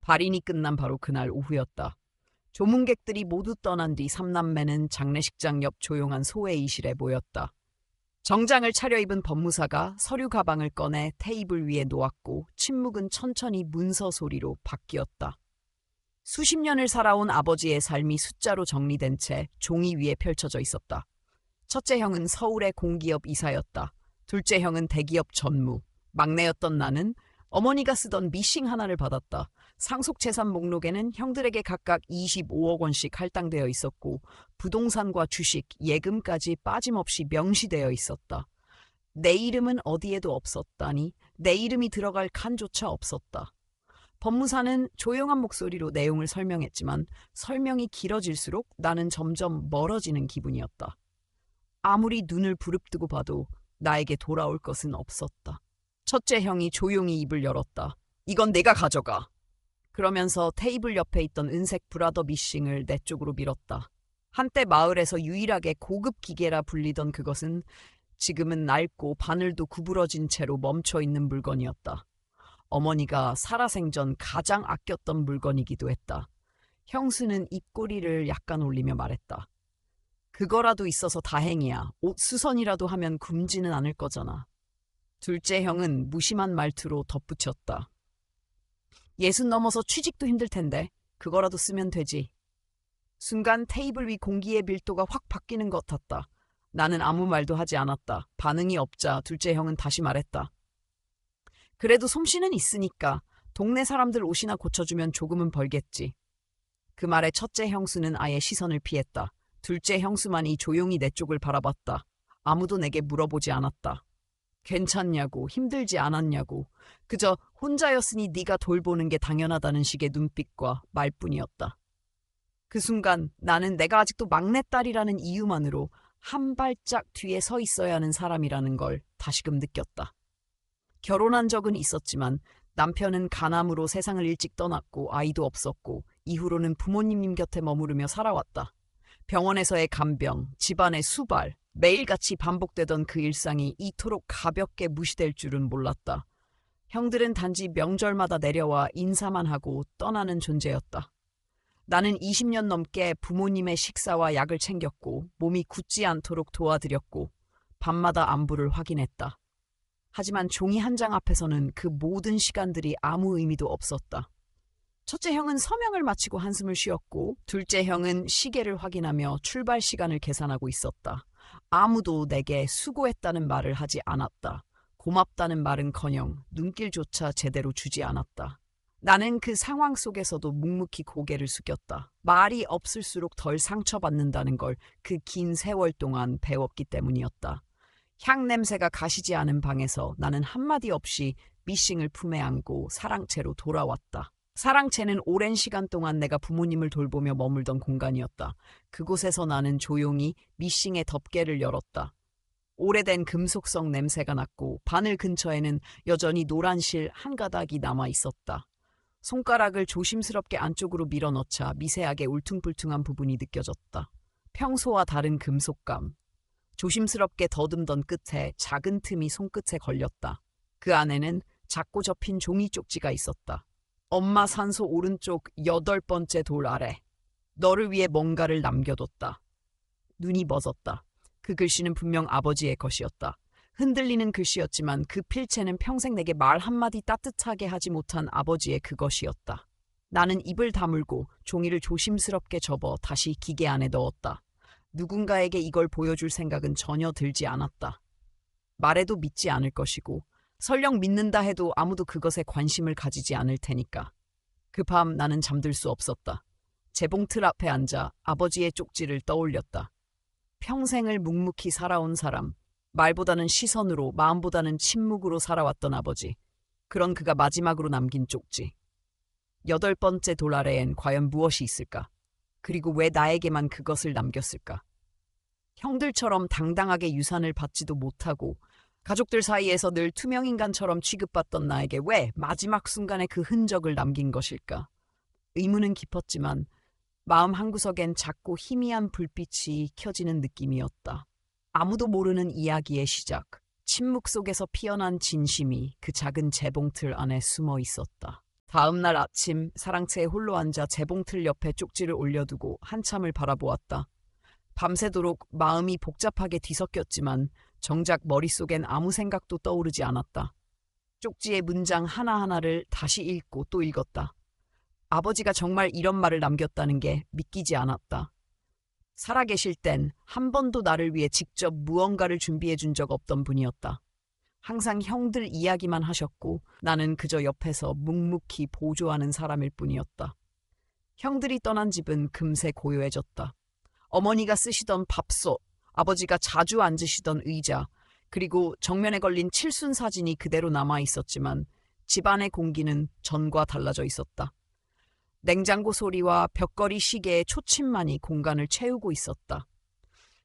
발인이 끝난 바로 그날 오후였다. 조문객들이 모두 떠난 뒤 삼남매는 장례식장 옆 조용한 소회의실에 모였다. 정장을 차려입은 법무사가 서류 가방을 꺼내 테이블 위에 놓았고 침묵은 천천히 문서 소리로 바뀌었다. 수십 년을 살아온 아버지의 삶이 숫자로 정리된 채 종이 위에 펼쳐져 있었다. 첫째 형은 서울의 공기업 이사였다. 둘째 형은 대기업 전무. 막내였던 나는 어머니가 쓰던 미싱 하나를 받았다. 상속재산 목록에는 형들에게 각각 25억 원씩 할당되어 있었고 부동산과 주식, 예금까지 빠짐없이 명시되어 있었다. 내 이름은 어디에도 없었다니 내 이름이 들어갈 칸조차 없었다. 법무사는 조용한 목소리로 내용을 설명했지만 설명이 길어질수록 나는 점점 멀어지는 기분이었다. 아무리 눈을 부릅뜨고 봐도 나에게 돌아올 것은 없었다. 첫째 형이 조용히 입을 열었다. 이건 내가 가져가. 그러면서 테이블 옆에 있던 은색 브라더 미싱을 내 쪽으로 밀었다. 한때 마을에서 유일하게 고급 기계라 불리던 그것은 지금은 낡고 바늘도 구부러진 채로 멈춰있는 물건이었다. 어머니가 살아생전 가장 아꼈던 물건이기도 했다. 형수는 입꼬리를 약간 올리며 말했다. 그거라도 있어서 다행이야. 옷 수선이라도 하면 굶지는 않을 거잖아. 둘째 형은 무심한 말투로 덧붙였다. 60 넘어서 취직도 힘들 텐데 그거라도 쓰면 되지. 순간 테이블 위 공기의 밀도가 확 바뀌는 것 같았다. 나는 아무 말도 하지 않았다. 반응이 없자 둘째 형은 다시 말했다. 그래도 솜씨는 있으니까 동네 사람들 옷이나 고쳐주면 조금은 벌겠지. 그 말에 첫째 형수는 아예 시선을 피했다. 둘째 형수만이 조용히 내 쪽을 바라봤다. 아무도 내게 물어보지 않았다. 괜찮냐고, 힘들지 않았냐고, 그저 혼자였으니 네가 돌보는 게 당연하다는 식의 눈빛과 말뿐이었다. 그 순간 나는 내가 아직도 막내딸이라는 이유만으로 한 발짝 뒤에 서 있어야 하는 사람이라는 걸 다시금 느꼈다. 결혼한 적은 있었지만 남편은 간암으로 세상을 일찍 떠났고 아이도 없었고 이후로는 부모님 곁에 머무르며 살아왔다. 병원에서의 간병, 집안의 수발, 매일같이 반복되던 그 일상이 이토록 가볍게 무시될 줄은 몰랐다. 형들은 단지 명절마다 내려와 인사만 하고 떠나는 존재였다. 나는 20년 넘게 부모님의 식사와 약을 챙겼고 몸이 굳지 않도록 도와드렸고 밤마다 안부를 확인했다. 하지만 종이 한 장 앞에서는 그 모든 시간들이 아무 의미도 없었다. 첫째 형은 서명을 마치고 한숨을 쉬었고 둘째 형은 시계를 확인하며 출발 시간을 계산하고 있었다. 아무도 내게 수고했다는 말을 하지 않았다. 고맙다는 말은커녕 눈길조차 제대로 주지 않았다. 나는 그 상황 속에서도 묵묵히 고개를 숙였다. 말이 없을수록 덜 상처받는다는 걸 그 긴 세월 동안 배웠기 때문이었다. 향 냄새가 가시지 않은 방에서 나는 한마디 없이 미싱을 품에 안고 사랑채로 돌아왔다. 사랑채는 오랜 시간 동안 내가 부모님을 돌보며 머물던 공간이었다. 그곳에서 나는 조용히 미싱의 덮개를 열었다. 오래된 금속성 냄새가 났고 바늘 근처에는 여전히 노란 실 한 가닥이 남아 있었다. 손가락을 조심스럽게 안쪽으로 밀어넣자 미세하게 울퉁불퉁한 부분이 느껴졌다. 평소와 다른 금속감. 조심스럽게 더듬던 끝에 작은 틈이 손끝에 걸렸다. 그 안에는 작고 접힌 종이 쪽지가 있었다. 엄마 산소 오른쪽 8번째 돌 아래. 너를 위해 뭔가를 남겨뒀다. 눈이 멎었다. 그 글씨는 분명 아버지의 것이었다. 흔들리는 글씨였지만 그 필체는 평생 내게 말 한마디 따뜻하게 하지 못한 아버지의 그것이었다. 나는 입을 다물고 종이를 조심스럽게 접어 다시 기계 안에 넣었다. 누군가에게 이걸 보여줄 생각은 전혀 들지 않았다. 말해도 믿지 않을 것이고 설령 믿는다 해도 아무도 그것에 관심을 가지지 않을 테니까. 그 밤 나는 잠들 수 없었다. 재봉틀 앞에 앉아 아버지의 쪽지를 떠올렸다. 평생을 묵묵히 살아온 사람, 말보다는 시선으로, 마음보다는 침묵으로 살아왔던 아버지. 그런 그가 마지막으로 남긴 쪽지. 8번째 돌 아래엔 과연 무엇이 있을까? 그리고 왜 나에게만 그것을 남겼을까? 형들처럼 당당하게 유산을 받지도 못하고 가족들 사이에서 늘 투명인간처럼 취급받던 나에게 왜 마지막 순간에 그 흔적을 남긴 것일까? 의문은 깊었지만 마음 한구석엔 작고 희미한 불빛이 켜지는 느낌이었다. 아무도 모르는 이야기의 시작, 침묵 속에서 피어난 진심이 그 작은 재봉틀 안에 숨어 있었다. 다음 날 아침 사랑채에 홀로 앉아 재봉틀 옆에 쪽지를 올려두고 한참을 바라보았다. 밤새도록 마음이 복잡하게 뒤섞였지만 정작 머릿속엔 아무 생각도 떠오르지 않았다. 쪽지의 문장 하나하나를 다시 읽고 또 읽었다. 아버지가 정말 이런 말을 남겼다는 게 믿기지 않았다. 살아계실 땐 한 번도 나를 위해 직접 무언가를 준비해 준 적 없던 분이었다. 항상 형들 이야기만 하셨고 나는 그저 옆에서 묵묵히 보조하는 사람일 뿐이었다. 형들이 떠난 집은 금세 고요해졌다. 어머니가 쓰시던 밥솥, 아버지가 자주 앉으시던 의자, 그리고 정면에 걸린 칠순 사진이 그대로 남아 있었지만 집안의 공기는 전과 달라져 있었다. 냉장고 소리와 벽걸이 시계의 초침만이 공간을 채우고 있었다.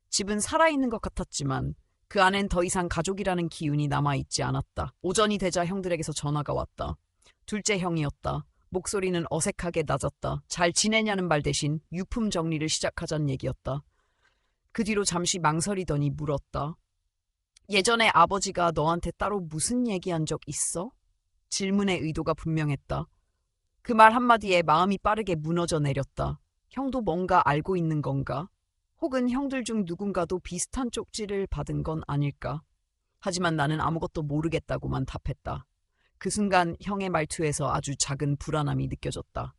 집은 살아있는 것 같았지만 그 안엔 더 이상 가족이라는 기운이 남아있지 않았다. 오전이 되자 형들에게서 전화가 왔다. 둘째 형이었다. 목소리는 어색하게 낮았다. 잘 지내냐는 말 대신 유품 정리를 시작하자는 얘기였다. 그 뒤로 잠시 망설이더니 물었다. 예전에 아버지가 너한테 따로 무슨 얘기한 적 있어? 질문의 의도가 분명했다. 그 말 한마디에 마음이 빠르게 무너져 내렸다. 형도 뭔가 알고 있는 건가? 혹은 형들 중 누군가도 비슷한 쪽지를 받은 건 아닐까? 하지만 나는 아무것도 모르겠다고만 답했다. 그 순간 형의 말투에서 아주 작은 불안함이 느껴졌다.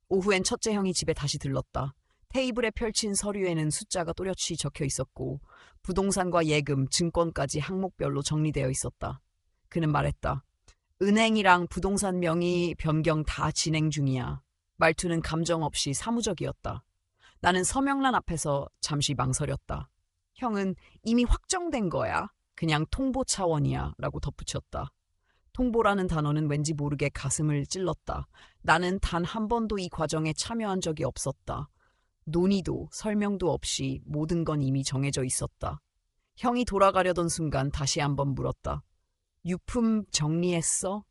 오후엔 첫째 형이 집에 다시 들렀다. 테이블에 펼친 서류에는 숫자가 또렷이 적혀 있었고 부동산과 예금, 증권까지 항목별로 정리되어 있었다. 그는 말했다. 은행이랑 부동산 명의 변경 다 진행 중이야. 말투는 감정 없이 사무적이었다. 나는 서명란 앞에서 잠시 망설였다. 형은 이미 확정된 거야. 그냥 통보 차원이야. 라고 덧붙였다. 통보라는 단어는 왠지 모르게 가슴을 찔렀다. 나는 단 한 번도 이 과정에 참여한 적이 없었다. 논의도 설명도 없이 모든 건 이미 정해져 있었다. 형이 돌아가려던 순간 다시 한번 물었다. 유품 정리했어?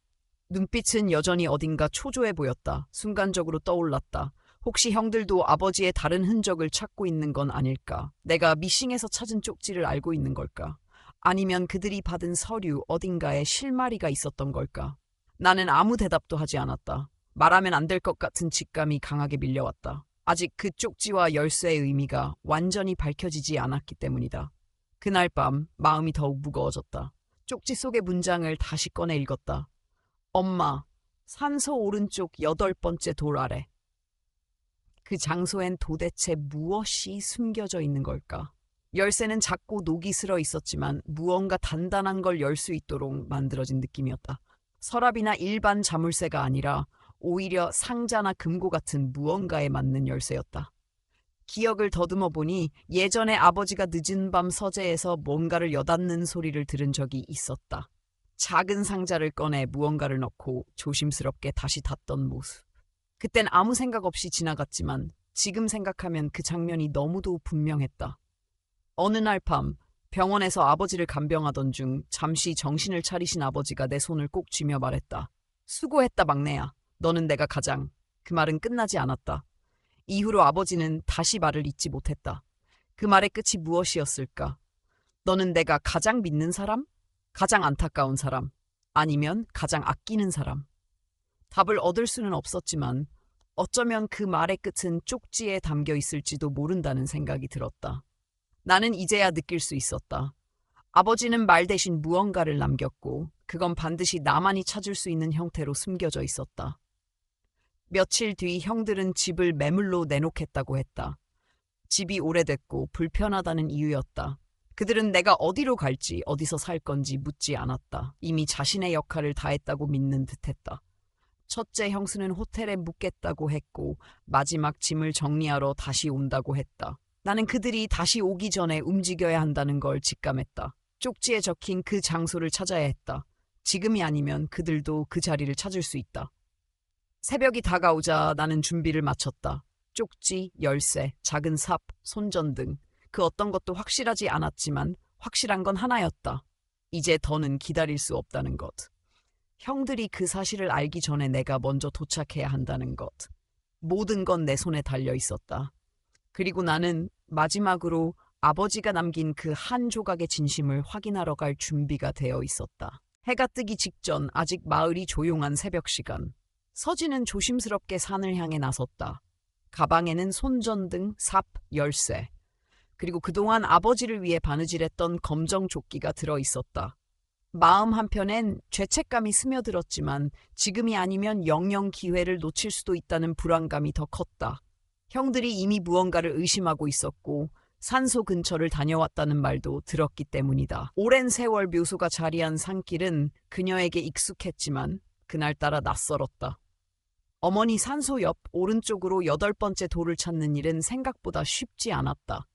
눈빛은 여전히 어딘가 초조해 보였다. 순간적으로 떠올랐다. 혹시 형들도 아버지의 다른 흔적을 찾고 있는 건 아닐까? 내가 미싱에서 찾은 쪽지를 알고 있는 걸까? 아니면 그들이 받은 서류 어딘가에 실마리가 있었던 걸까? 나는 아무 대답도 하지 않았다. 말하면 안 될 것 같은 직감이 강하게 밀려왔다. 아직 그 쪽지와 열쇠의 의미가 완전히 밝혀지지 않았기 때문이다. 그날 밤 마음이 더욱 무거워졌다. 쪽지 속의 문장을 다시 꺼내 읽었다. 엄마, 산소 오른쪽 8번째 돌 아래. 그 장소엔 도대체 무엇이 숨겨져 있는 걸까? 열쇠는 작고 녹이 슬어 있었지만 무언가 단단한 걸 열 수 있도록 만들어진 느낌이었다. 서랍이나 일반 자물쇠가 아니라 오히려 상자나 금고 같은 무언가에 맞는 열쇠였다. 기억을 더듬어 보니 예전에 아버지가 늦은 밤 서재에서 뭔가를 여닫는 소리를 들은 적이 있었다. 작은 상자를 꺼내 무언가를 넣고 조심스럽게 다시 닫던 모습. 그땐 아무 생각 없이 지나갔지만 지금 생각하면 그 장면이 너무도 분명했다. 어느 날 밤 병원에서 아버지를 간병하던 중 잠시 정신을 차리신 아버지가 내 손을 꼭 쥐며 말했다. 수고했다 막내야. 너는 내가 가장. 그 말은 끝나지 않았다. 이후로 아버지는 다시 말을 잇지 못했다. 그 말의 끝이 무엇이었을까? 너는 내가 가장 믿는 사람? 가장 안타까운 사람? 아니면 가장 아끼는 사람? 답을 얻을 수는 없었지만 어쩌면 그 말의 끝은 쪽지에 담겨 있을지도 모른다는 생각이 들었다. 나는 이제야 느낄 수 있었다. 아버지는 말 대신 무언가를 남겼고 그건 반드시 나만이 찾을 수 있는 형태로 숨겨져 있었다. 며칠 뒤 형들은 집을 매물로 내놓겠다고 했다. 집이 오래됐고 불편하다는 이유였다. 그들은 내가 어디로 갈지 어디서 살 건지 묻지 않았다. 이미 자신의 역할을 다했다고 믿는 듯했다. 첫째 형수는 호텔에 묵겠다고 했고 마지막 짐을 정리하러 다시 온다고 했다. 나는 그들이 다시 오기 전에 움직여야 한다는 걸 직감했다. 쪽지에 적힌 그 장소를 찾아야 했다. 지금이 아니면 그들도 그 자리를 찾을 수 있다. 새벽이 다가오자 나는 준비를 마쳤다. 쪽지, 열쇠, 작은 삽, 손전등. 그 어떤 것도 확실하지 않았지만 확실한 건 하나였다. 이제 더는 기다릴 수 없다는 것. 형들이 그 사실을 알기 전에 내가 먼저 도착해야 한다는 것. 모든 건 내 손에 달려 있었다. 그리고 나는 마지막으로 아버지가 남긴 그 한 조각의 진심을 확인하러 갈 준비가 되어 있었다. 해가 뜨기 직전 아직 마을이 조용한 새벽 시간. 서진은 조심스럽게 산을 향해 나섰다. 가방에는 손전등, 삽, 열쇠, 그리고 그동안 아버지를 위해 바느질했던 검정 조끼가 들어 있었다. 마음 한편엔 죄책감이 스며들었지만 지금이 아니면 영영 기회를 놓칠 수도 있다는 불안감이 더 컸다. 형들이 이미 무언가를 의심하고 있었고 산소 근처를 다녀왔다는 말도 들었기 때문이다. 오랜 세월 묘소가 자리한 산길은 그녀에게 익숙했지만 그날따라 낯설었다. 어머니 산소 옆 오른쪽으로 8번째 돌을 찾는 일은 생각보다 쉽지 않았다.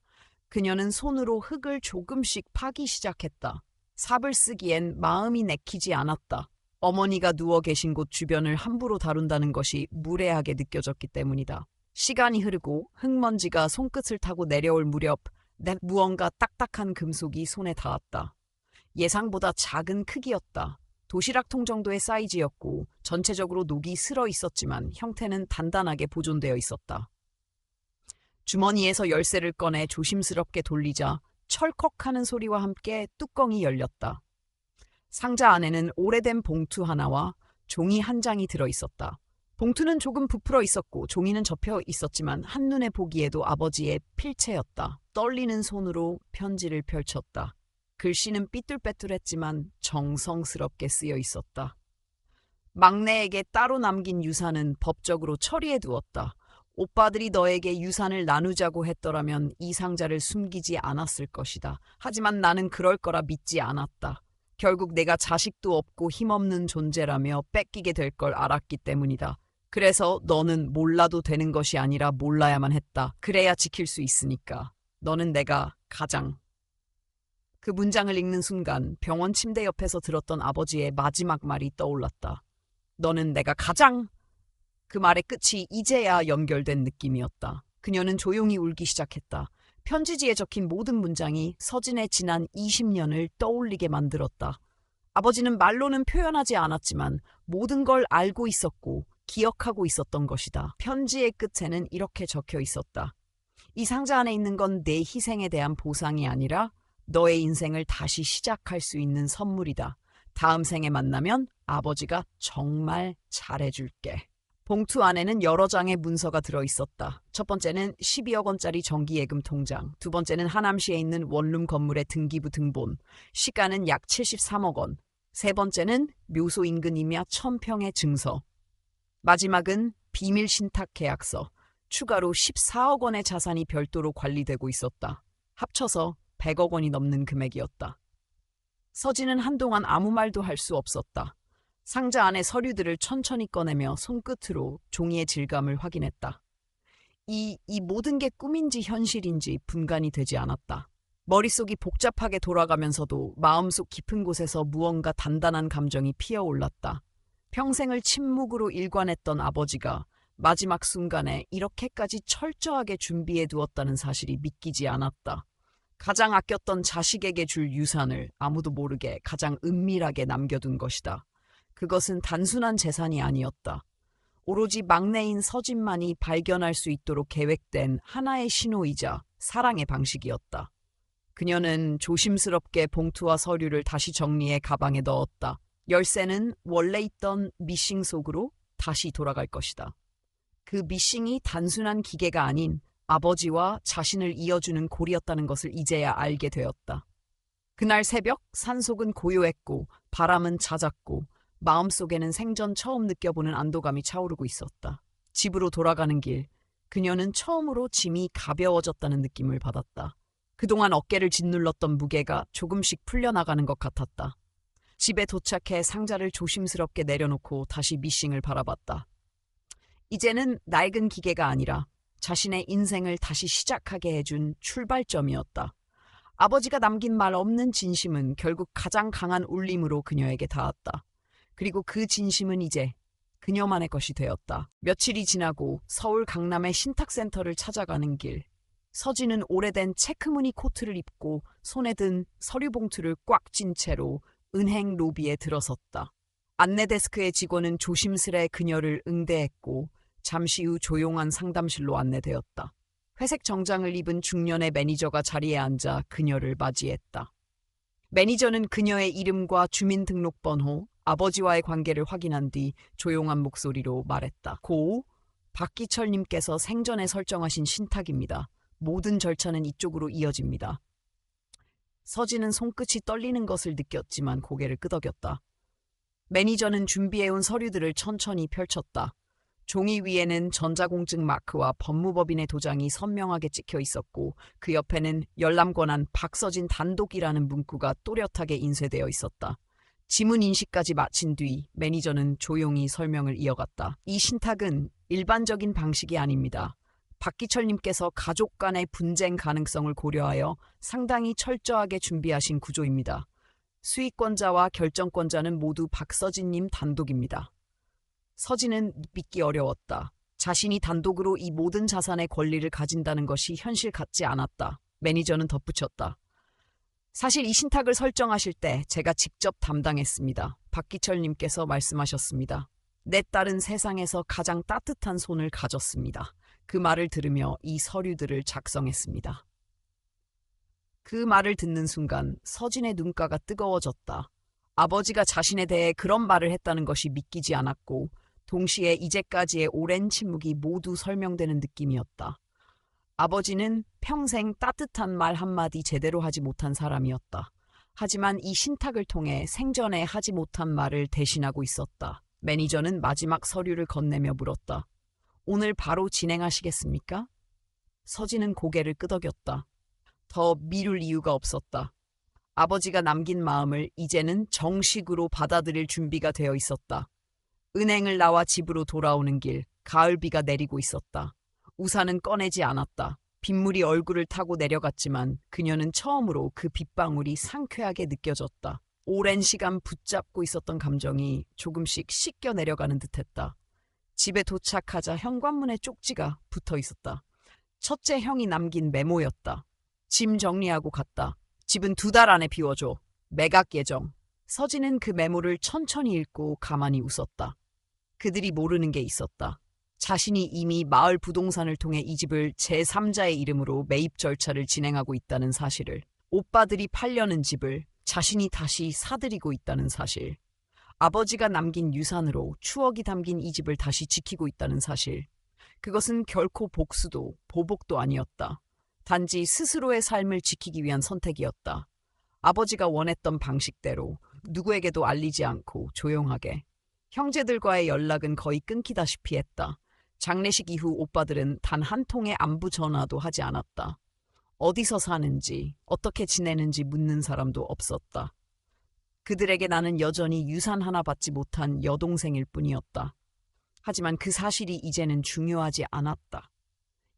그녀는 손으로 흙을 조금씩 파기 시작했다. 삽을 쓰기엔 마음이 내키지 않았다. 어머니가 누워 계신 곳 주변을 함부로 다룬다는 것이 무례하게 느껴졌기 때문이다. 시간이 흐르고 흙먼지가 손끝을 타고 내려올 무렵 무언가 딱딱한 금속이 손에 닿았다. 예상보다 작은 크기였다. 도시락통 정도의 사이즈였고 전체적으로 녹이 슬어 있었지만 형태는 단단하게 보존되어 있었다. 주머니에서 열쇠를 꺼내 조심스럽게 돌리자 철컥하는 소리와 함께 뚜껑이 열렸다. 상자 안에는 오래된 봉투 하나와 종이 한 장이 들어 있었다. 봉투는 조금 부풀어 있었고 종이는 접혀 있었지만 한눈에 보기에도 아버지의 필체였다. 떨리는 손으로 편지를 펼쳤다. 글씨는 삐뚤빼뚤했지만 정성스럽게 쓰여 있었다. 막내에게 따로 남긴 유산은 법적으로 처리해 두었다. 오빠들이 너에게 유산을 나누자고 했더라면 이 상자를 숨기지 않았을 것이다. 하지만 나는 그럴 거라 믿지 않았다. 결국 내가 자식도 없고 힘없는 존재라며 뺏기게 될 걸 알았기 때문이다. 그래서 너는 몰라도 되는 것이 아니라 몰라야만 했다. 그래야 지킬 수 있으니까. 너는 내가 가장... 그 문장을 읽는 순간 병원 침대 옆에서 들었던 아버지의 마지막 말이 떠올랐다. 너는 내가 가장... 그 말의 끝이 이제야 연결된 느낌이었다. 그녀는 조용히 울기 시작했다. 편지지에 적힌 모든 문장이 서진의 지난 20년을 떠올리게 만들었다. 아버지는 말로는 표현하지 않았지만 모든 걸 알고 있었고 기억하고 있었던 것이다. 편지의 끝에는 이렇게 적혀 있었다. 이 상자 안에 있는 건 내 희생에 대한 보상이 아니라 너의 인생을 다시 시작할 수 있는 선물이다. 다음 생에 만나면 아버지가 정말 잘해줄게. 봉투 안에는 여러 장의 문서가 들어있었다. 첫 번째는 12억 원짜리 정기예금 통장, 두 번째는 하남시에 있는 원룸 건물의 등기부 등본, 시가는 약 73억 원, 세 번째는 묘소 인근 임야 1000평의 증서, 마지막은 비밀 신탁 계약서, 추가로 14억 원의 자산이 별도로 관리되고 있었다. 합쳐서 100억 원이 넘는 금액이었다. 서진은 한동안 아무 말도 할 수 없었다. 상자 안의 서류들을 천천히 꺼내며 손끝으로 종이의 질감을 확인했다. 이 모든 게 꿈인지 현실인지 분간이 되지 않았다. 머릿속이 복잡하게 돌아가면서도 마음속 깊은 곳에서 무언가 단단한 감정이 피어올랐다. 평생을 침묵으로 일관했던 아버지가 마지막 순간에 이렇게까지 철저하게 준비해 두었다는 사실이 믿기지 않았다. 가장 아꼈던 자식에게 줄 유산을 아무도 모르게 가장 은밀하게 남겨둔 것이다. 그것은 단순한 재산이 아니었다. 오로지 막내인 서진만이 발견할 수 있도록 계획된 하나의 신호이자 사랑의 방식이었다. 그녀는 조심스럽게 봉투와 서류를 다시 정리해 가방에 넣었다. 열쇠는 원래 있던 미싱 속으로 다시 돌아갈 것이다. 그 미싱이 단순한 기계가 아닌 아버지와 자신을 이어주는 고리였다는 것을 이제야 알게 되었다. 그날 새벽 산속은 고요했고 바람은 잦았고 마음속에는 생전 처음 느껴보는 안도감이 차오르고 있었다. 집으로 돌아가는 길, 그녀는 처음으로 짐이 가벼워졌다는 느낌을 받았다. 그동안 어깨를 짓눌렀던 무게가 조금씩 풀려나가는 것 같았다. 집에 도착해 상자를 조심스럽게 내려놓고 다시 미싱을 바라봤다. 이제는 낡은 기계가 아니라 자신의 인생을 다시 시작하게 해준 출발점이었다. 아버지가 남긴 말 없는 진심은 결국 가장 강한 울림으로 그녀에게 닿았다. 그리고 그 진심은 이제 그녀만의 것이 되었다. 며칠이 지나고 서울 강남의 신탁센터를 찾아가는 길. 서진은 오래된 체크무늬 코트를 입고 손에 든 서류 봉투를 꽉 쥔 채로 은행 로비에 들어섰다. 안내 데스크의 직원은 조심스레 그녀를 응대했고 잠시 후 조용한 상담실로 안내되었다. 회색 정장을 입은 중년의 매니저가 자리에 앉아 그녀를 맞이했다. 매니저는 그녀의 이름과 주민등록번호, 아버지와의 관계를 확인한 뒤 조용한 목소리로 말했다. 고, 박기철님께서 생전에 설정하신 신탁입니다. 모든 절차는 이쪽으로 이어집니다. 서진은 손끝이 떨리는 것을 느꼈지만 고개를 끄덕였다. 매니저는 준비해온 서류들을 천천히 펼쳤다. 종이 위에는 전자공증 마크와 법무법인의 도장이 선명하게 찍혀 있었고 그 옆에는 열람권한 박서진 단독이라는 문구가 또렷하게 인쇄되어 있었다. 지문 인식까지 마친 뒤 매니저는 조용히 설명을 이어갔다. 이 신탁은 일반적인 방식이 아닙니다. 박기철님께서 가족 간의 분쟁 가능성을 고려하여 상당히 철저하게 준비하신 구조입니다. 수익권자와 결정권자는 모두 박서진님 단독입니다. 서진은 믿기 어려웠다. 자신이 단독으로 이 모든 자산의 권리를 가진다는 것이 현실 같지 않았다. 매니저는 덧붙였다. 사실 이 신탁을 설정하실 때 제가 직접 담당했습니다. 박기철님께서 말씀하셨습니다. 내 딸은 세상에서 가장 따뜻한 손을 가졌습니다. 그 말을 들으며 이 서류들을 작성했습니다. 그 말을 듣는 순간 서진의 눈가가 뜨거워졌다. 아버지가 자신에 대해 그런 말을 했다는 것이 믿기지 않았고 동시에 이제까지의 오랜 침묵이 모두 설명되는 느낌이었다. 아버지는 평생 따뜻한 말 한마디 제대로 하지 못한 사람이었다. 하지만 이 신탁을 통해 생전에 하지 못한 말을 대신하고 있었다. 매니저는 마지막 서류를 건네며 물었다. 오늘 바로 진행하시겠습니까? 서진은 고개를 끄덕였다. 더 미룰 이유가 없었다. 아버지가 남긴 마음을 이제는 정식으로 받아들일 준비가 되어 있었다. 은행을 나와 집으로 돌아오는 길, 가을비가 내리고 있었다. 우산은 꺼내지 않았다. 빗물이 얼굴을 타고 내려갔지만 그녀는 처음으로 그 빗방울이 상쾌하게 느껴졌다. 오랜 시간 붙잡고 있었던 감정이 조금씩 씻겨 내려가는 듯했다. 집에 도착하자 현관문에 쪽지가 붙어 있었다. 첫째 형이 남긴 메모였다. 짐 정리하고 갔다. 집은 2달 안에 비워줘. 매각 예정. 서진은 그 메모를 천천히 읽고 가만히 웃었다. 그들이 모르는 게 있었다. 자신이 이미 마을 부동산을 통해 이 집을 제3자의 이름으로 매입 절차를 진행하고 있다는 사실을, 오빠들이 팔려는 집을 자신이 다시 사들이고 있다는 사실, 아버지가 남긴 유산으로 추억이 담긴 이 집을 다시 지키고 있다는 사실. 그것은 결코 복수도 보복도 아니었다. 단지 스스로의 삶을 지키기 위한 선택이었다. 아버지가 원했던 방식대로 누구에게도 알리지 않고 조용하게. 형제들과의 연락은 거의 끊기다시피 했다. 장례식 이후 오빠들은 단 한 통의 안부 전화도 하지 않았다. 어디서 사는지, 어떻게 지내는지 묻는 사람도 없었다. 그들에게 나는 여전히 유산 하나 받지 못한 여동생일 뿐이었다. 하지만 그 사실이 이제는 중요하지 않았다.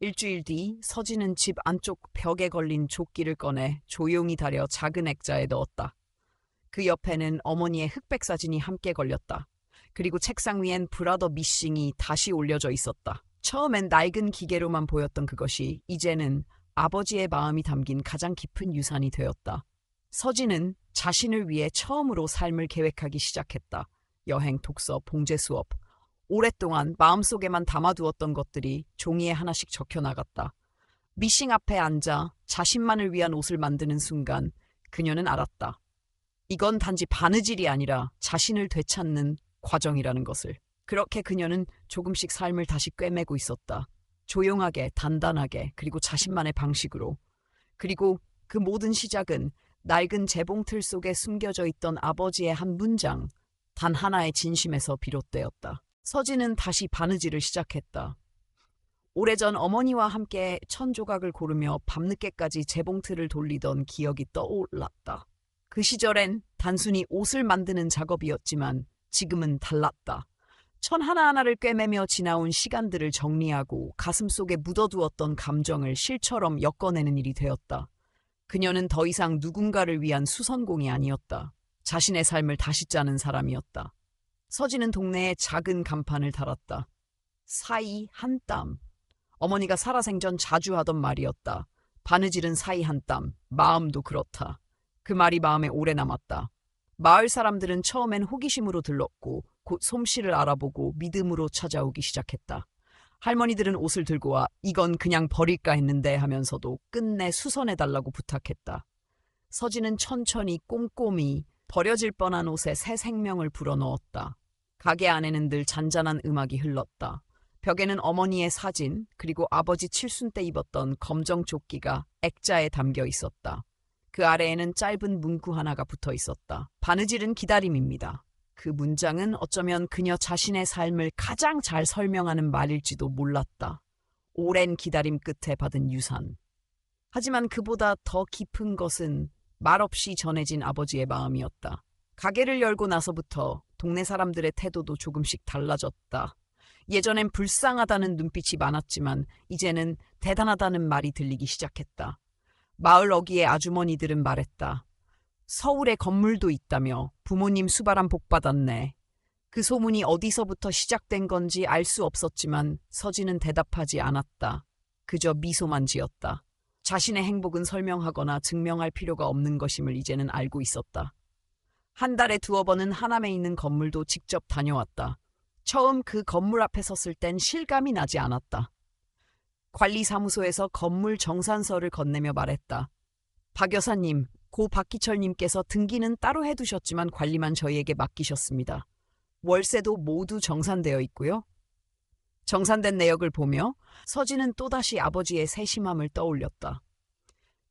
일주일 뒤 서진은 집 안쪽 벽에 걸린 조끼를 꺼내 조용히 다려 작은 액자에 넣었다. 그 옆에는 어머니의 흑백 사진이 함께 걸렸다. 그리고 책상 위엔 브라더 미싱이 다시 올려져 있었다. 처음엔 낡은 기계로만 보였던 그것이 이제는 아버지의 마음이 담긴 가장 깊은 유산이 되었다. 서진은 자신을 위해 처음으로 삶을 계획하기 시작했다. 여행, 독서, 봉제 수업. 오랫동안 마음속에만 담아두었던 것들이 종이에 하나씩 적혀 나갔다. 미싱 앞에 앉아 자신만을 위한 옷을 만드는 순간 그녀는 알았다. 이건 단지 바느질이 아니라 자신을 되찾는 과정이라는 것을. 그렇게 그녀는 조금씩 삶을 다시 꿰매고 있었다. 조용하게, 단단하게, 그리고 자신만의 방식으로. 그리고 그 모든 시작은 낡은 재봉틀 속에 숨겨져 있던 아버지의 한 문장, 단 하나의 진심에서 비롯되었다. 서진은 다시 바느질을 시작했다. 오래전 어머니와 함께 천조각을 고르며 밤늦게까지 재봉틀을 돌리던 기억이 떠올랐다. 그 시절엔 단순히 옷을 만드는 작업이었지만 지금은 달랐다. 천 하나하나를 꿰매며 지나온 시간들을 정리하고 가슴속에 묻어두었던 감정을 실처럼 엮어내는 일이 되었다. 그녀는 더 이상 누군가를 위한 수선공이 아니었다. 자신의 삶을 다시 짜는 사람이었다. 서진은 동네에 작은 간판을 달았다. 사이 한 땀. 어머니가 살아생전 자주 하던 말이었다. 바느질은 사이 한 땀, 마음도 그렇다. 그 말이 마음에 오래 남았다. 마을 사람들은 처음엔 호기심으로 들렀고 곧 솜씨를 알아보고 믿음으로 찾아오기 시작했다. 할머니들은 옷을 들고 와 이건 그냥 버릴까 했는데 하면서도 끝내 수선해달라고 부탁했다. 서진은 천천히 꼼꼼히 버려질 뻔한 옷에 새 생명을 불어넣었다. 가게 안에는 늘 잔잔한 음악이 흘렀다. 벽에는 어머니의 사진, 그리고 아버지 칠순 때 입었던 검정 조끼가 액자에 담겨 있었다. 그 아래에는 짧은 문구 하나가 붙어 있었다. 바느질은 기다림입니다. 그 문장은 어쩌면 그녀 자신의 삶을 가장 잘 설명하는 말일지도 몰랐다. 오랜 기다림 끝에 받은 유산. 하지만 그보다 더 깊은 것은 말없이 전해진 아버지의 마음이었다. 가게를 열고 나서부터 동네 사람들의 태도도 조금씩 달라졌다. 예전엔 불쌍하다는 눈빛이 많았지만 이제는 대단하다는 말이 들리기 시작했다. 마을 어귀의 아주머니들은 말했다. 서울에 건물도 있다며 부모님 수바람 복 받았네. 그 소문이 어디서부터 시작된 건지 알 수 없었지만 서진은 대답하지 않았다. 그저 미소만 지었다. 자신의 행복은 설명하거나 증명할 필요가 없는 것임을 이제는 알고 있었다. 한 달에 2번은 하남에 있는 건물도 직접 다녀왔다. 처음 그 건물 앞에 섰을 땐 실감이 나지 않았다. 관리사무소에서 건물 정산서를 건네며 말했다. 박 여사님, 고 박기철님께서 등기는 따로 해두셨지만 관리만 저희에게 맡기셨습니다. 월세도 모두 정산되어 있고요. 정산된 내역을 보며 서진은 또다시 아버지의 세심함을 떠올렸다.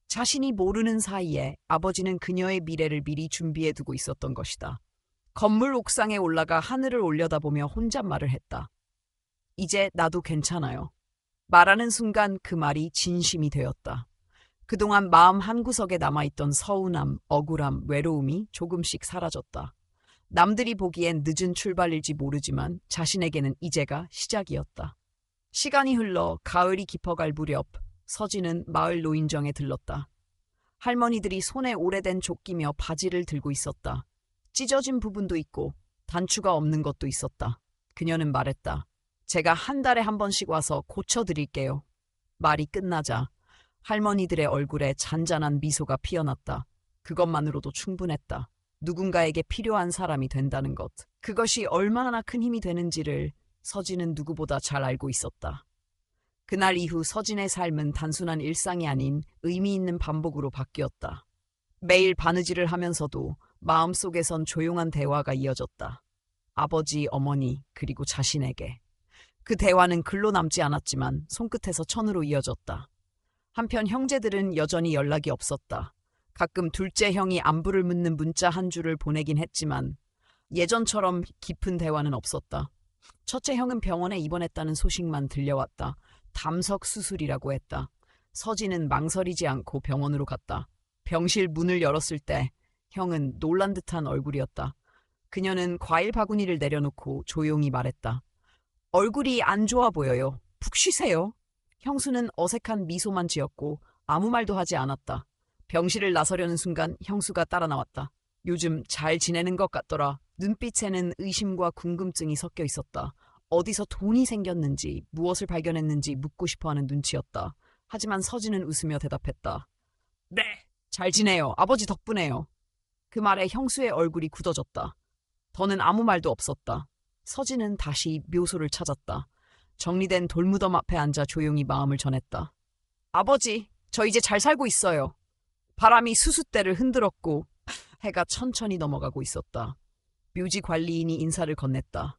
자신이 모르는 사이에 아버지는 그녀의 미래를 미리 준비해두고 있었던 것이다. 건물 옥상에 올라가 하늘을 올려다보며 혼잣말을 했다. 이제 나도 괜찮아요. 말하는 순간 그 말이 진심이 되었다. 그동안 마음 한구석에 남아있던 서운함, 억울함, 외로움이 조금씩 사라졌다. 남들이 보기엔 늦은 출발일지 모르지만 자신에게는 이제가 시작이었다. 시간이 흘러 가을이 깊어갈 무렵 서진은 마을 노인정에 들렀다. 할머니들이 손에 오래된 조끼며 바지를 들고 있었다. 찢어진 부분도 있고 단추가 없는 것도 있었다. 그녀는 말했다. 제가 한 달에 한 번씩 와서 고쳐드릴게요. 말이 끝나자 할머니들의 얼굴에 잔잔한 미소가 피어났다. 그것만으로도 충분했다. 누군가에게 필요한 사람이 된다는 것. 그것이 얼마나 큰 힘이 되는지를 서진은 누구보다 잘 알고 있었다. 그날 이후 서진의 삶은 단순한 일상이 아닌 의미 있는 반복으로 바뀌었다. 매일 바느질을 하면서도 마음속에선 조용한 대화가 이어졌다. 아버지, 어머니, 그리고 자신에게. 그 대화는 글로 남지 않았지만 손끝에서 천으로 이어졌다. 한편 형제들은 여전히 연락이 없었다. 가끔 둘째 형이 안부를 묻는 문자 한 줄을 보내긴 했지만 예전처럼 깊은 대화는 없었다. 첫째 형은 병원에 입원했다는 소식만 들려왔다. 담석 수술이라고 했다. 서진은 망설이지 않고 병원으로 갔다. 병실 문을 열었을 때 형은 놀란 듯한 얼굴이었다. 그녀는 과일 바구니를 내려놓고 조용히 말했다. 얼굴이 안 좋아 보여요. 푹 쉬세요. 형수는 어색한 미소만 지었고 아무 말도 하지 않았다. 병실을 나서려는 순간 형수가 따라 나왔다. 요즘 잘 지내는 것 같더라. 눈빛에는 의심과 궁금증이 섞여 있었다. 어디서 돈이 생겼는지, 무엇을 발견했는지 묻고 싶어하는 눈치였다. 하지만 서진은 웃으며 대답했다. 네, 잘 지내요. 아버지 덕분에요. 그 말에 형수의 얼굴이 굳어졌다. 더는 아무 말도 없었다. 서진은 다시 묘소를 찾았다. 정리된 돌무덤 앞에 앉아 조용히 마음을 전했다. 아버지, 저 이제 잘 살고 있어요. 바람이 수숫대를 흔들었고 해가 천천히 넘어가고 있었다. 묘지 관리인이 인사를 건넸다.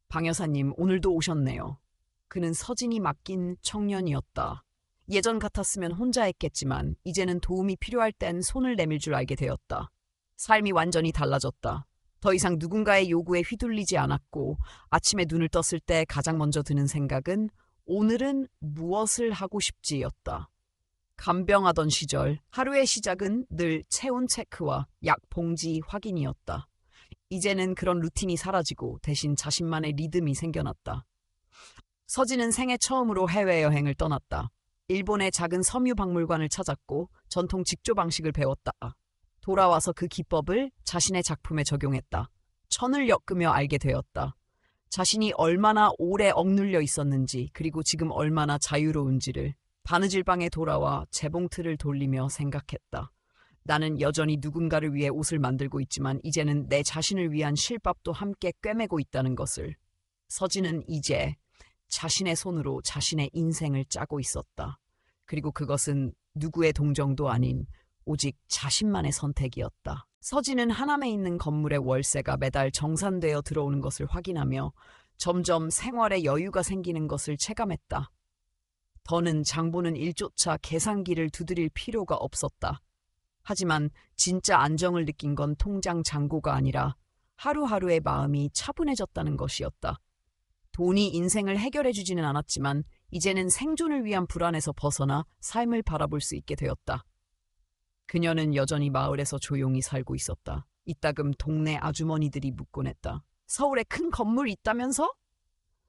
방 여사님, 오늘도 오셨네요. 그는 서진이 맡긴 청년이었다. 예전 같았으면 혼자 했겠지만 이제는 도움이 필요할 땐 손을 내밀 줄 알게 되었다. 삶이 완전히 달라졌다. 더 이상 누군가의 요구에 휘둘리지 않았고 아침에 눈을 떴을 때 가장 먼저 드는 생각은 오늘은 무엇을 하고 싶지였다. 간병하던 시절 하루의 시작은 늘 체온 체크와 약 봉지 확인이었다. 이제는 그런 루틴이 사라지고 대신 자신만의 리듬이 생겨났다. 서진은 생애 처음으로 해외여행을 떠났다. 일본의 작은 섬유 박물관을 찾았고 전통 직조 방식을 배웠다. 돌아와서 그 기법을 자신의 작품에 적용했다. 천을 엮으며 알게 되었다. 자신이 얼마나 오래 억눌려 있었는지 그리고 지금 얼마나 자유로운지를. 바느질방에 돌아와 재봉틀을 돌리며 생각했다. 나는 여전히 누군가를 위해 옷을 만들고 있지만 이제는 내 자신을 위한 실밥도 함께 꿰매고 있다는 것을. 서진은 이제 자신의 손으로 자신의 인생을 짜고 있었다. 그리고 그것은 누구의 동정도 아닌 오직 자신만의 선택이었다. 서진은 하남에 있는 건물의 월세가 매달 정산되어 들어오는 것을 확인하며 점점 생활에 여유가 생기는 것을 체감했다. 더는 장보는 일조차 계산기를 두드릴 필요가 없었다. 하지만 진짜 안정을 느낀 건 통장 잔고가 아니라 하루하루의 마음이 차분해졌다는 것이었다. 돈이 인생을 해결해주지는 않았지만 이제는 생존을 위한 불안에서 벗어나 삶을 바라볼 수 있게 되었다. 그녀는 여전히 마을에서 조용히 살고 있었다. 이따금 동네 아주머니들이 묻곤 했다. 서울에 큰 건물 있다면서?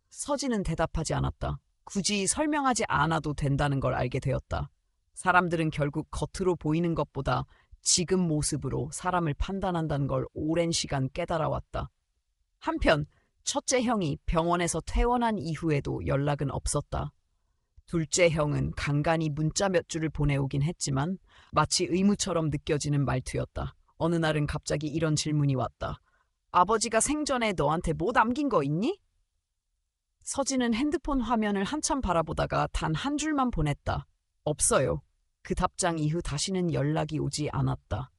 서진은 대답하지 않았다. 굳이 설명하지 않아도 된다는 걸 알게 되었다. 사람들은 결국 겉으로 보이는 것보다 지금 모습으로 사람을 판단한다는 걸 오랜 시간 깨달아왔다. 한편 첫째 형이 병원에서 퇴원한 이후에도 연락은 없었다. 둘째 형은 간간히 문자 몇 줄을 보내오긴 했지만 마치 의무처럼 느껴지는 말투였다. 어느 날은 갑자기 이런 질문이 왔다. 아버지가 생전에 너한테 뭐 남긴 거 있니? 서진은 핸드폰 화면을 한참 바라보다가 단 한 줄만 보냈다. 없어요. 그 답장 이후 다시는 연락이 오지 않았다.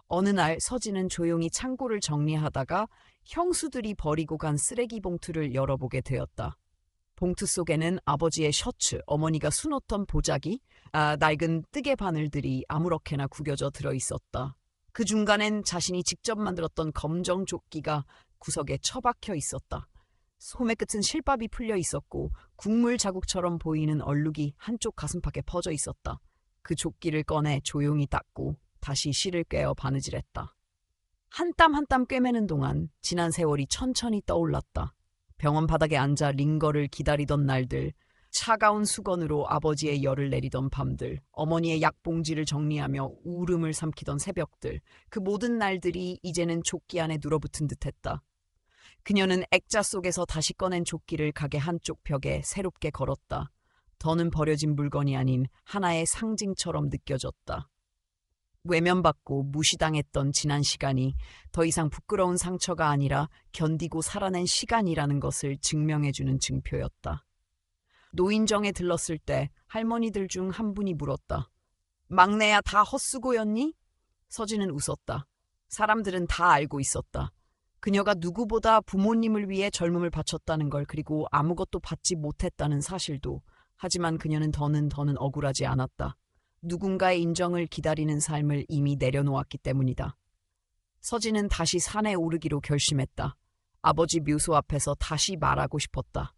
어느 날 서진은 조용히 창고를 정리하다가 형수들이 버리고 간 쓰레기 봉투를 열어보게 되었다. 봉투 속에는 아버지의 셔츠, 어머니가 수놓던 보자기, 낡은 뜨개 바늘들이 아무렇게나 구겨져 들어있었다. 그 중간엔 자신이 직접 만들었던 검정 조끼가 구석에 처박혀 있었다. 소매 끝은 실밥이 풀려 있었고 국물 자국처럼 보이는 얼룩이 한쪽 가슴팍에 퍼져 있었다. 그 조끼를 꺼내 조용히 닦고 다시 실을 꿰어 바느질했다. 한 땀 한 땀 꿰매는 동안 지난 세월이 천천히 떠올랐다. 병원 바닥에 앉아 링거를 기다리던 날들, 차가운 수건으로 아버지의 열을 내리던 밤들, 어머니의 약봉지를 정리하며 울음을 삼키던 새벽들, 그 모든 날들이 이제는 조끼 안에 눌어붙은 듯했다. 그녀는 액자 속에서 다시 꺼낸 조끼를 가게 한쪽 벽에 새롭게 걸었다. 더는 버려진 물건이 아닌 하나의 상징처럼 느껴졌다. 외면받고 무시당했던 지난 시간이 더 이상 부끄러운 상처가 아니라 견디고 살아낸 시간이라는 것을 증명해주는 증표였다. 노인정에 들렀을 때 할머니들 중 한 분이 물었다. 막내야 다 헛수고였니? 서진은 웃었다. 사람들은 다 알고 있었다. 그녀가 누구보다 부모님을 위해 젊음을 바쳤다는 걸, 그리고 아무것도 받지 못했다는 사실도. 하지만 그녀는 더는 억울하지 않았다. 누군가의 인정을 기다리는 삶을 이미 내려놓았기 때문이다. 서진은 다시 산에 오르기로 결심했다. 아버지 묘소 앞에서 다시 말하고 싶었다.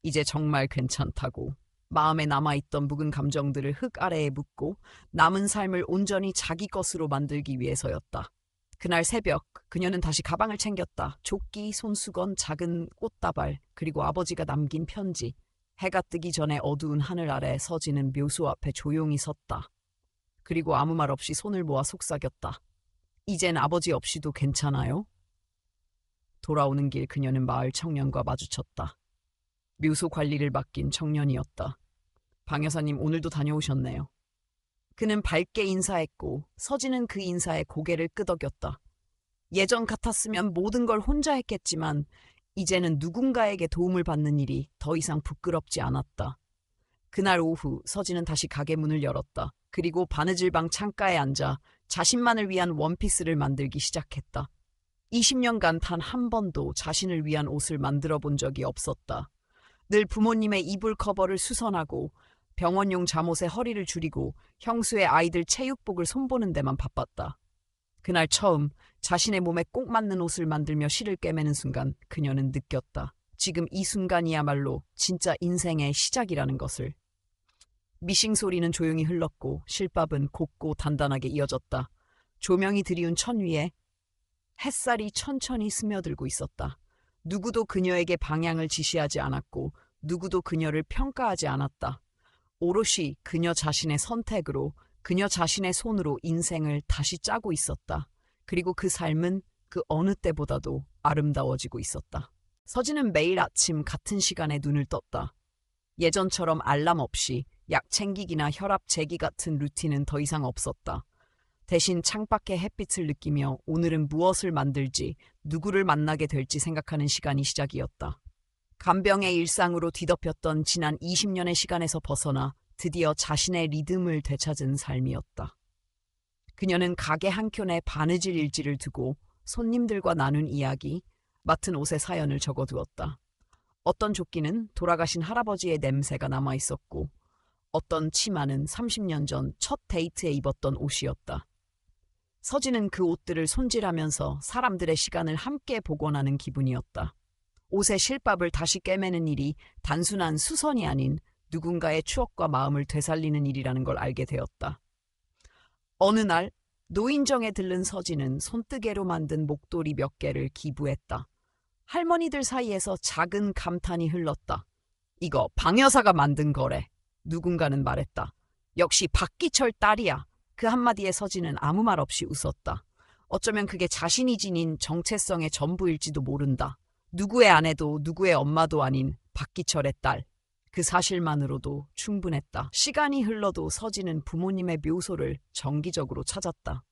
이제 정말 괜찮다고. 마음에 남아있던 묵은 감정들을 흙 아래에 묻고 남은 삶을 온전히 자기 것으로 만들기 위해서였다. 그날 새벽 그녀는 다시 가방을 챙겼다. 조끼, 손수건, 작은 꽃다발, 그리고 아버지가 남긴 편지. 해가 뜨기 전에 어두운 하늘 아래 서진은 묘소 앞에 조용히 섰다. 그리고 아무 말 없이 손을 모아 속삭였다. 이젠 아버지 없이도 괜찮아요? 돌아오는 길 그녀는 마을 청년과 마주쳤다. 묘소 관리를 맡긴 청년이었다. 방 여사님 오늘도 다녀오셨네요. 그는 밝게 인사했고 서진은 그 인사에 고개를 끄덕였다. 예전 같았으면 모든 걸 혼자 했겠지만 이제는 누군가에게 도움을 받는 일이 더 이상 부끄럽지 않았다. 그날 오후 서진은 다시 가게 문을 열었다. 그리고 바느질방 창가에 앉아 자신만을 위한 원피스를 만들기 시작했다. 20년간 단 한 번도 자신을 위한 옷을 만들어 본 적이 없었다. 늘 부모님의 이불 커버를 수선하고 병원용 잠옷에 허리를 줄이고 형수의 아이들 체육복을 손보는 데만 바빴다. 그날 처음 자신의 몸에 꼭 맞는 옷을 만들며 실을 꿰매는 순간 그녀는 느꼈다. 지금 이 순간이야말로 진짜 인생의 시작이라는 것을. 미싱 소리는 조용히 흘렀고 실밥은 곱고 단단하게 이어졌다. 조명이 드리운 천 위에 햇살이 천천히 스며들고 있었다. 누구도 그녀에게 방향을 지시하지 않았고 누구도 그녀를 평가하지 않았다. 오롯이 그녀 자신의 선택으로, 그녀 자신의 손으로 인생을 다시 짜고 있었다. 그리고 그 삶은 그 어느 때보다도 아름다워지고 있었다. 서진은 매일 아침 같은 시간에 눈을 떴다. 예전처럼 알람 없이 약 챙기기나 혈압 재기 같은 루틴은 더 이상 없었다. 대신 창밖의 햇빛을 느끼며 오늘은 무엇을 만들지, 누구를 만나게 될지 생각하는 시간이 시작이었다. 간병의 일상으로 뒤덮였던 지난 20년의 시간에서 벗어나 드디어 자신의 리듬을 되찾은 삶이었다. 그녀는 가게 한켠에 바느질 일지를 두고 손님들과 나눈 이야기, 맡은 옷에 사연을 적어두었다. 어떤 조끼는 돌아가신 할아버지의 냄새가 남아 있었고, 어떤 치마는 30년 전 첫 데이트에 입었던 옷이었다. 서진은 그 옷들을 손질하면서 사람들의 시간을 함께 복원하는 기분이었다. 옷의 실밥을 다시 꿰매는 일이 단순한 수선이 아닌 누군가의 추억과 마음을 되살리는 일이라는 걸 알게 되었다. 어느 날 노인정에 들른 서진은 손뜨개로 만든 목도리 몇 개를 기부했다. 할머니들 사이에서 작은 감탄이 흘렀다. 이거 방 여사가 만든 거래. 누군가는 말했다. 역시 박기철 딸이야. 그 한마디에 서진은 아무 말 없이 웃었다. 어쩌면 그게 자신이 지닌 정체성의 전부일지도 모른다. 누구의 아내도 누구의 엄마도 아닌 박기철의 딸. 그 사실만으로도 충분했다. 시간이 흘러도 서진은 부모님의 묘소를 정기적으로 찾았다.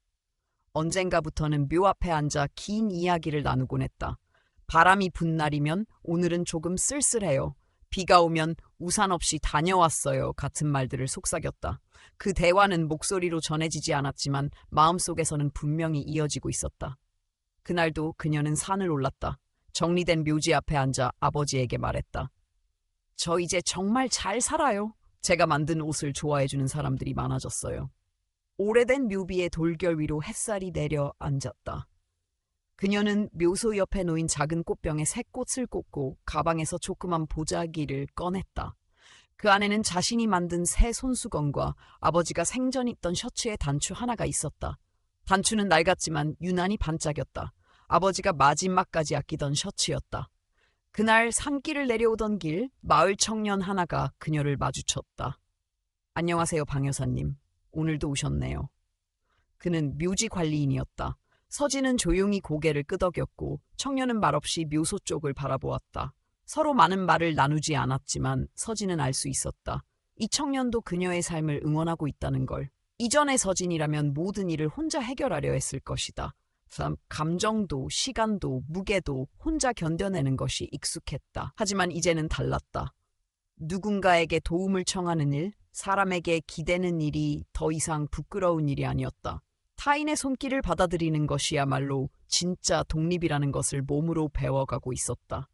언젠가부터는 묘 앞에 앉아 긴 이야기를 나누곤 했다. 바람이 분 날이면 오늘은 조금 쓸쓸해요. 비가 오면 우산 없이 다녀왔어요. 같은 말들을 속삭였다. 그 대화는 목소리로 전해지지 않았지만 마음속에서는 분명히 이어지고 있었다. 그날도 그녀는 산을 올랐다. 정리된 묘지 앞에 앉아 아버지에게 말했다. 저 이제 정말 잘 살아요. 제가 만든 옷을 좋아해주는 사람들이 많아졌어요. 오래된 묘비의 돌결 위로 햇살이 내려 앉았다. 그녀는 묘소 옆에 놓인 작은 꽃병에 새 꽃을 꽂고 가방에서 조그만 보자기를 꺼냈다. 그 안에는 자신이 만든 새 손수건과 아버지가 생전 입던 셔츠의 단추 하나가 있었다. 단추는 낡았지만 유난히 반짝였다. 아버지가 마지막까지 아끼던 셔츠였다. 그날 산길을 내려오던 길, 마을 청년 하나가 그녀를 마주쳤다. 안녕하세요, 방 여사님. 오늘도 오셨네요. 그는 묘지 관리인이었다. 서진은 조용히 고개를 끄덕였고 청년은 말없이 묘소 쪽을 바라보았다. 서로 많은 말을 나누지 않았지만 서진은 알 수 있었다. 이 청년도 그녀의 삶을 응원하고 있다는 걸. 이전의 서진이라면 모든 일을 혼자 해결하려 했을 것이다. 감정도 시간도 무게도 혼자 견뎌내는 것이 익숙했다. 하지만 이제는 달랐다. 누군가에게 도움을 청하는 일, 사람에게 기대는 일이 더 이상 부끄러운 일이 아니었다. 타인의 손길을 받아들이는 것이야말로 진짜 독립이라는 것을 몸으로 배워가고 있었다.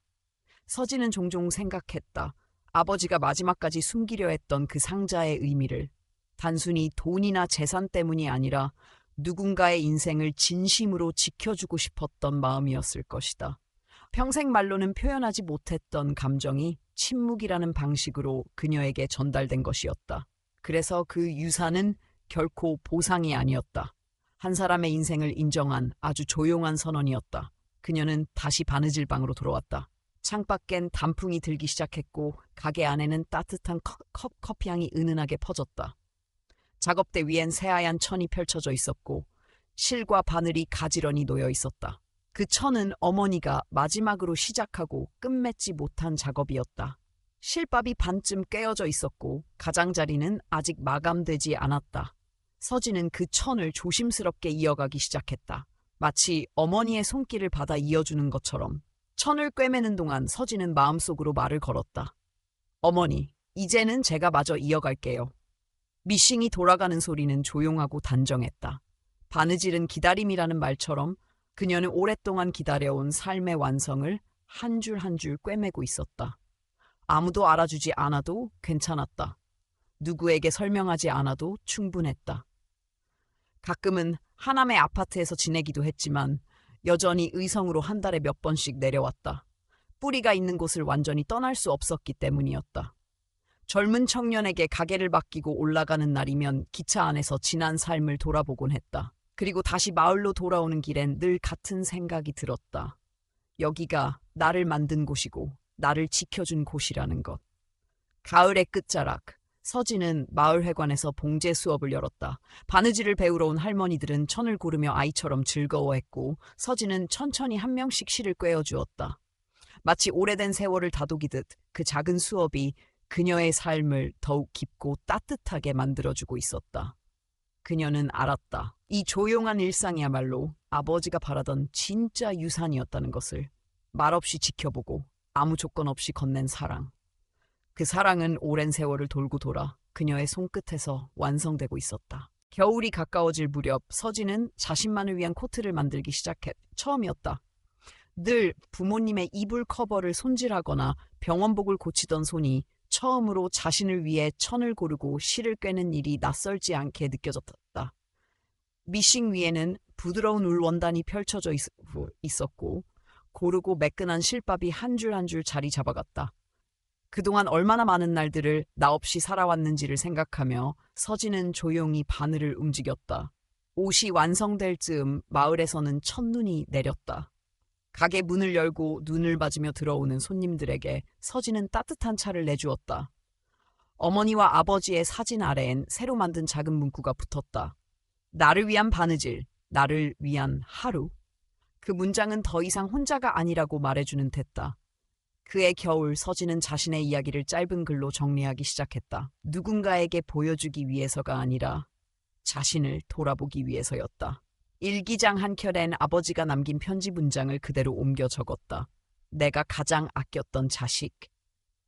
서진은 종종 생각했다. 아버지가 마지막까지 숨기려 했던 그 상자의 의미를. 단순히 돈이나 재산 때문이 아니라 누군가의 인생을 진심으로 지켜주고 싶었던 마음이었을 것이다. 평생 말로는 표현하지 못했던 감정이 침묵이라는 방식으로 그녀에게 전달된 것이었다. 그래서 그 유산은 결코 보상이 아니었다. 한 사람의 인생을 인정한 아주 조용한 선언이었다. 그녀는 다시 바느질 방으로 돌아왔다. 창밖엔 단풍이 들기 시작했고 가게 안에는 따뜻한 커피향이 은은하게 퍼졌다. 작업대 위엔 새하얀 천이 펼쳐져 있었고 실과 바늘이 가지런히 놓여 있었다. 그 천은 어머니가 마지막으로 시작하고 끝맺지 못한 작업이었다. 실밥이 반쯤 꿰어져 있었고 가장자리는 아직 마감되지 않았다. 서진은 그 천을 조심스럽게 이어가기 시작했다. 마치 어머니의 손길을 받아 이어주는 것처럼. 천을 꿰매는 동안 서진은 마음속으로 말을 걸었다. 어머니, 이제는 제가 마저 이어갈게요. 미싱이 돌아가는 소리는 조용하고 단정했다. 바느질은 기다림이라는 말처럼 그녀는 오랫동안 기다려온 삶의 완성을 한 줄 한 줄 꿰매고 있었다. 아무도 알아주지 않아도 괜찮았다. 누구에게 설명하지 않아도 충분했다. 가끔은 하남의 아파트에서 지내기도 했지만 여전히 의성으로 한 달에 몇 번씩 내려왔다. 뿌리가 있는 곳을 완전히 떠날 수 없었기 때문이었다. 젊은 청년에게 가게를 맡기고 올라가는 날이면 기차 안에서 지난 삶을 돌아보곤 했다. 그리고 다시 마을로 돌아오는 길엔 늘 같은 생각이 들었다. 여기가 나를 만든 곳이고 나를 지켜준 곳이라는 것. 가을의 끝자락. 서진은 마을회관에서 봉제 수업을 열었다. 바느질을 배우러 온 할머니들은 천을 고르며 아이처럼 즐거워했고 서진은 천천히 한 명씩 실을 꿰어주었다. 마치 오래된 세월을 다독이듯 그 작은 수업이 그녀의 삶을 더욱 깊고 따뜻하게 만들어주고 있었다. 그녀는 알았다. 이 조용한 일상이야말로 아버지가 바라던 진짜 유산이었다는 것을. 말없이 지켜보고 아무 조건 없이 건넨 사랑. 그 사랑은 오랜 세월을 돌고 돌아 그녀의 손끝에서 완성되고 있었다. 겨울이 가까워질 무렵 서진은 자신만을 위한 코트를 만들기 시작했. 처음이었다. 늘 부모님의 이불 커버를 손질하거나 병원복을 고치던 손이 처음으로 자신을 위해 천을 고르고 실을 꿰는 일이 낯설지 않게 느껴졌다. 미싱 위에는 부드러운 울 원단이 펼쳐져 있었고 고르고 매끈한 실밥이 한 줄 한 줄 자리 잡아갔다. 그동안 얼마나 많은 날들을 나 없이 살아왔는지를 생각하며 서진은 조용히 바늘을 움직였다. 옷이 완성될 즈음 마을에서는 첫눈이 내렸다. 가게 문을 열고 눈을 맞으며 들어오는 손님들에게 서진은 따뜻한 차를 내주었다. 어머니와 아버지의 사진 아래엔 새로 만든 작은 문구가 붙었다. 나를 위한 바느질, 나를 위한 하루. 그 문장은 더 이상 혼자가 아니라고 말해주는 듯했다. 그해 겨울 서진은 자신의 이야기를 짧은 글로 정리하기 시작했다. 누군가에게 보여주기 위해서가 아니라 자신을 돌아보기 위해서였다. 일기장 한 켠엔 아버지가 남긴 편지 문장을 그대로 옮겨 적었다. 내가 가장 아꼈던 자식.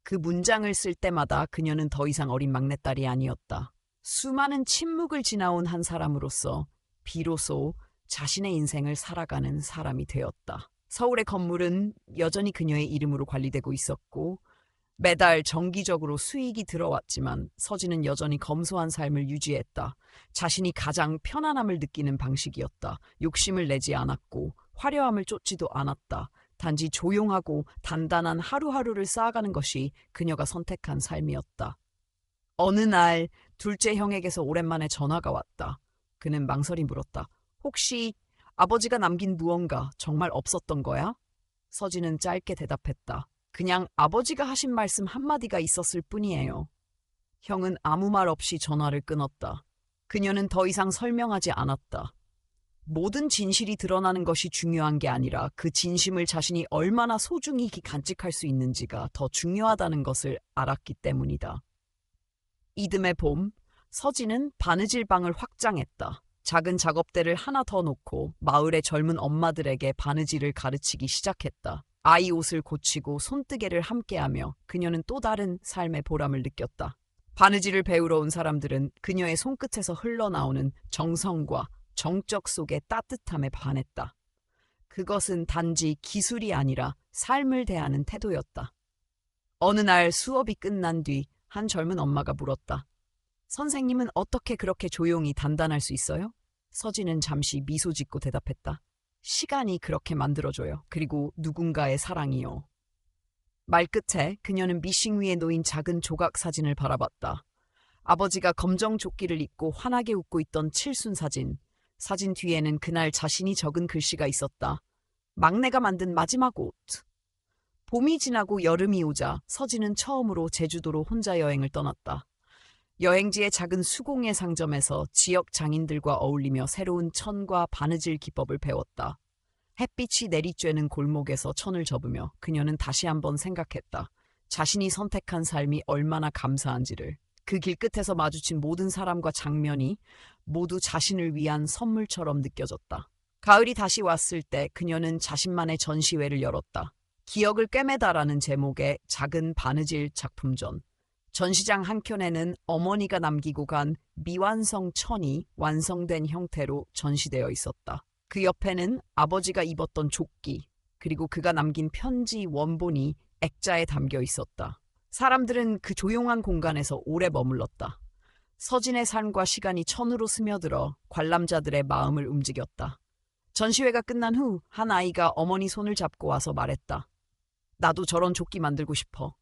그 문장을 쓸 때마다 그녀는 더 이상 어린 막내딸이 아니었다. 수많은 침묵을 지나온 한 사람으로서 비로소 자신의 인생을 살아가는 사람이 되었다. 서울의 건물은 여전히 그녀의 이름으로 관리되고 있었고 매달 정기적으로 수익이 들어왔지만 서진은 여전히 검소한 삶을 유지했다. 자신이 가장 편안함을 느끼는 방식이었다. 욕심을 내지 않았고 화려함을 쫓지도 않았다. 단지 조용하고 단단한 하루하루를 쌓아가는 것이 그녀가 선택한 삶이었다. 어느 날 둘째 형에게서 오랜만에 전화가 왔다. 그는 망설이 물었다. 혹시 아버지가 남긴 무언가 정말 없었던 거야? 서진은 짧게 대답했다. 그냥 아버지가 하신 말씀 한마디가 있었을 뿐이에요. 형은 아무 말 없이 전화를 끊었다. 그녀는 더 이상 설명하지 않았다. 모든 진실이 드러나는 것이 중요한 게 아니라 그 진심을 자신이 얼마나 소중히 간직할 수 있는지가 더 중요하다는 것을 알았기 때문이다. 이듬해 봄, 서진은 바느질 방을 확장했다. 작은 작업대를 하나 더 놓고 마을의 젊은 엄마들에게 바느질을 가르치기 시작했다. 아이 옷을 고치고 손뜨개를 함께하며 그녀는 또 다른 삶의 보람을 느꼈다. 바느질을 배우러 온 사람들은 그녀의 손끝에서 흘러나오는 정성과 정적 속의 따뜻함에 반했다. 그것은 단지 기술이 아니라 삶을 대하는 태도였다. 어느 날 수업이 끝난 뒤 한 젊은 엄마가 물었다. 선생님은 어떻게 그렇게 조용히 단단할 수 있어요? 서진은 잠시 미소 짓고 대답했다. 시간이 그렇게 만들어줘요. 그리고 누군가의 사랑이요. 말끝에 그녀는 미싱 위에 놓인 작은 조각 사진을 바라봤다. 아버지가 검정 조끼를 입고 환하게 웃고 있던 칠순 사진. 사진 뒤에는 그날 자신이 적은 글씨가 있었다. 막내가 만든 마지막 옷. 봄이 지나고 여름이 오자 서진은 처음으로 제주도로 혼자 여행을 떠났다. 여행지의 작은 수공예 상점에서 지역 장인들과 어울리며 새로운 천과 바느질 기법을 배웠다. 햇빛이 내리쬐는 골목에서 천을 접으며 그녀는 다시 한번 생각했다. 자신이 선택한 삶이 얼마나 감사한지를. 그 길끝에서 마주친 모든 사람과 장면이 모두 자신을 위한 선물처럼 느껴졌다. 가을이 다시 왔을 때 그녀는 자신만의 전시회를 열었다. 기억을 꿰매다라는 제목의 작은 바느질 작품전. 전시장 한켠에는 어머니가 남기고 간 미완성 천이 완성된 형태로 전시되어 있었다. 그 옆에는 아버지가 입었던 조끼, 그리고 그가 남긴 편지 원본이 액자에 담겨 있었다. 사람들은 그 조용한 공간에서 오래 머물렀다. 서진의 삶과 시간이 천으로 스며들어 관람자들의 마음을 움직였다. 전시회가 끝난 후 한 아이가 어머니 손을 잡고 와서 말했다. 나도 저런 조끼 만들고 싶어.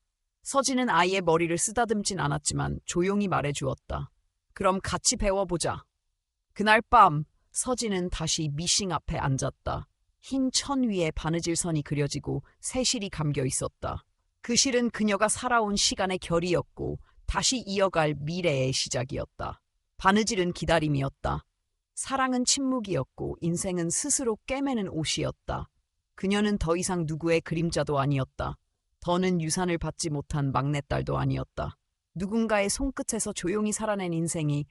서진은 아이의 머리를 쓰다듬진 않았지만 조용히 말해주었다. 그럼 같이 배워보자. 그날 밤 서진은 다시 미싱 앞에 앉았다. 흰 천 위에 바느질 선이 그려지고 새실이 감겨 있었다. 그 실은 그녀가 살아온 시간의 결이었고 다시 이어갈 미래의 시작이었다. 바느질은 기다림이었다. 사랑은 침묵이었고 인생은 스스로 꿰매는 옷이었다. 그녀는 더 이상 누구의 그림자도 아니었다. 더는 유산을 받지 못한 막내딸도 아니었다. 누군가의 손끝에서 조용히 살아낸 인생이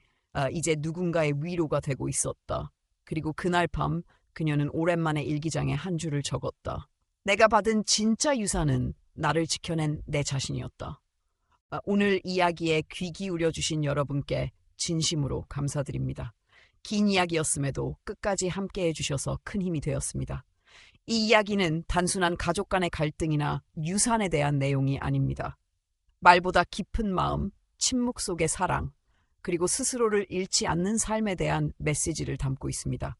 이제 누군가의 위로가 되고 있었다. 그리고 그날 밤 그녀는 오랜만에 일기장에 한 줄을 적었다. 내가 받은 진짜 유산은 나를 지켜낸 내 자신이었다. 오늘 이야기에 귀 기울여 주신 여러분께 진심으로 감사드립니다. 긴 이야기였음에도 끝까지 함께 해주셔서 큰 힘이 되었습니다. 이 이야기는 단순한 가족 간의 갈등이나 유산에 대한 내용이 아닙니다. 말보다 깊은 마음, 침묵 속의 사랑, 그리고 스스로를 잃지 않는 삶에 대한 메시지를 담고 있습니다.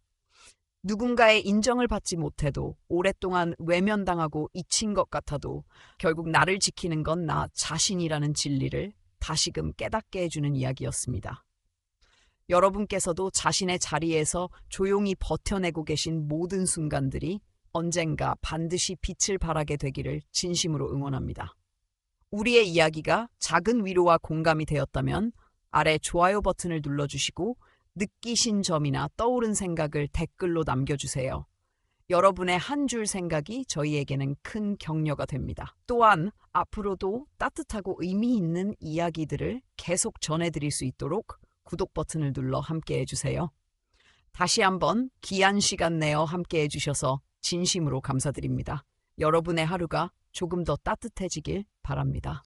누군가의 인정을 받지 못해도 오랫동안 외면당하고 잊힌 것 같아도 결국 나를 지키는 건 나 자신이라는 진리를 다시금 깨닫게 해주는 이야기였습니다. 여러분께서도 자신의 자리에서 조용히 버텨내고 계신 모든 순간들이 언젠가 반드시 빛을 발하게 되기를 진심으로 응원합니다. 우리의 이야기가 작은 위로와 공감이 되었다면 아래 좋아요 버튼을 눌러주시고 느끼신 점이나 떠오른 생각을 댓글로 남겨주세요. 여러분의 한 줄 생각이 저희에게는 큰 격려가 됩니다. 또한 앞으로도 따뜻하고 의미 있는 이야기들을 계속 전해드릴 수 있도록 구독 버튼을 눌러 함께 해주세요. 다시 한번 귀한 시간 내어 함께 해주셔서 진심으로 감사드립니다. 여러분의 하루가 조금 더 따뜻해지길 바랍니다.